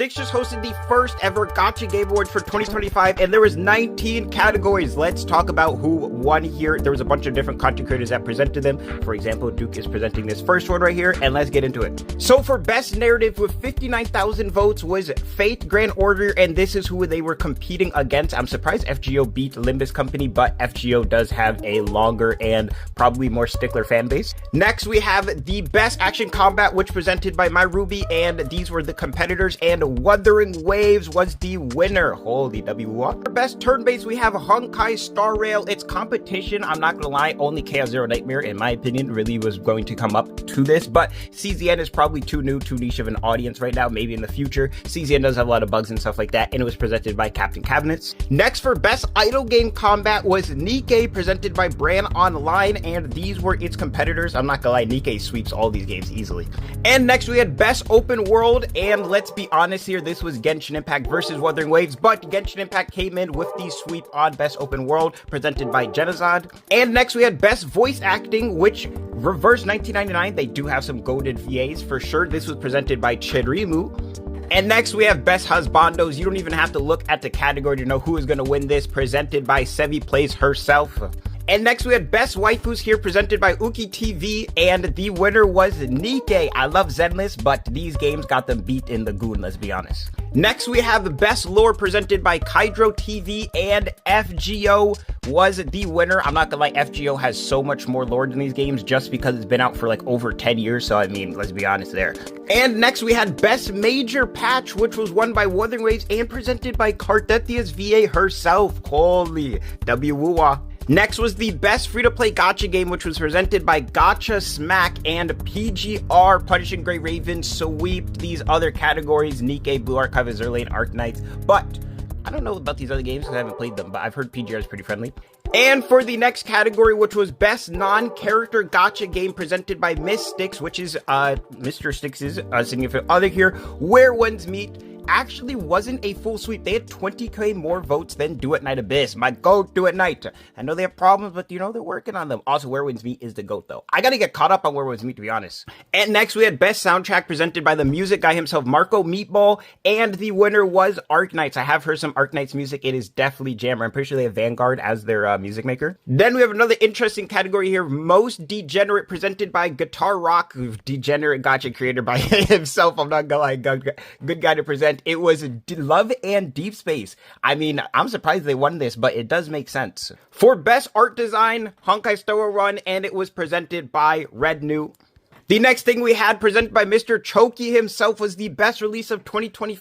Stix just hosted the first ever Gacha Game Awards for 2025, and there was 19 categories. Let's talk about who won here. There was a bunch of different content creators that presented them. For example, Duke is presenting this first one right here, and let's get into it. So for Best Narrative with 59,000 votes was Fate Grand Order, and this is who they were competing against. I'm surprised FGO beat Limbus Company, but FGO does have a longer and probably more stickler fan base. Next, we have the Best Action Combat, which presented by MyRuby, and these were the competitors, and Wuthering Waves was the winner. Holy W. For Best Turn-Based, we have Honkai Star Rail. It's competition. I'm not gonna lie, only Chaos Zero Nightmare, in my opinion, really was going to come up to this, but CZN is probably too new, too niche of an audience right now. Maybe in the future. CZN does have a lot of bugs and stuff like that, and it was presented by Captain Cabinets. Next, for Best Idle Game Combat was Nikke, presented by Bran Online, and these were its competitors. I'm not gonna lie, Nikke sweeps all these games easily. And next, we had Best Open World, and let's be honest here, this was Genshin Impact versus Wuthering Waves, but Genshin Impact came in with the sweep on Best Open World, presented by Genozad. And next, we had Best Voice Acting, which reverse 1999, they do have some goated VAs for sure. This was presented by Chirimu. And next, we have Best Husbandos. You don't even have to look at the category to know who is going to win this, presented by Sevi Plays herself. And next, we had Best Waifus here, presented by Uki TV, and the winner was Nikke. I love Zenless, but these games got them beat in the goon, let's be honest. Next, we have the Best Lore, presented by Kydro TV, and FGO was the winner. I'm not gonna lie, FGO has so much more lore in these games just because it's been out for like over 10 years, so I mean, let's be honest there. And next, we had Best Major Patch, which was won by Wuthering Waves and presented by Carthethia's VA herself. Holy W-woo-wah. Next was the Best Free-to-Play Gacha Game, which was presented by Gacha Smack, and PGR, Punishing Grey Raven, sweeped these other categories, Nikke, Blue Archive, Azure Lane, Arknights, but I don't know about these other games because I haven't played them, but I've heard PGR is pretty friendly. And for the next category, which was Best Non-Character Gacha Game, presented by Miss Stix, which is Mr. Stix's significant other here, Where Winds Meet, actually wasn't a full sweep. They had 20k more votes than Do It Night Abyss. My GOAT, Do It Night. I know they have problems, but you know, they're working on them. Also, Where Winds Meet is the GOAT, though. I gotta get caught up on Where Winds Meet, to be honest. And next, we had Best Soundtrack, presented by the music guy himself, Marco Meatball, and the winner was Arknights. I have heard some Arknights music. It is definitely jammer. I'm pretty sure they have Vanguard as their music maker. Then we have another interesting category here, Most Degenerate, presented by Guitar Rock, degenerate gacha creator by himself. I'm not gonna lie, good guy to present. It was Love and Deep Space. I mean, I'm surprised they won this, but it does make sense. For Best Art Design, Honkai Star Run, and it was presented by Red New. The next thing we had, presented by Mr. Choki himself, was the Best Release of 2025.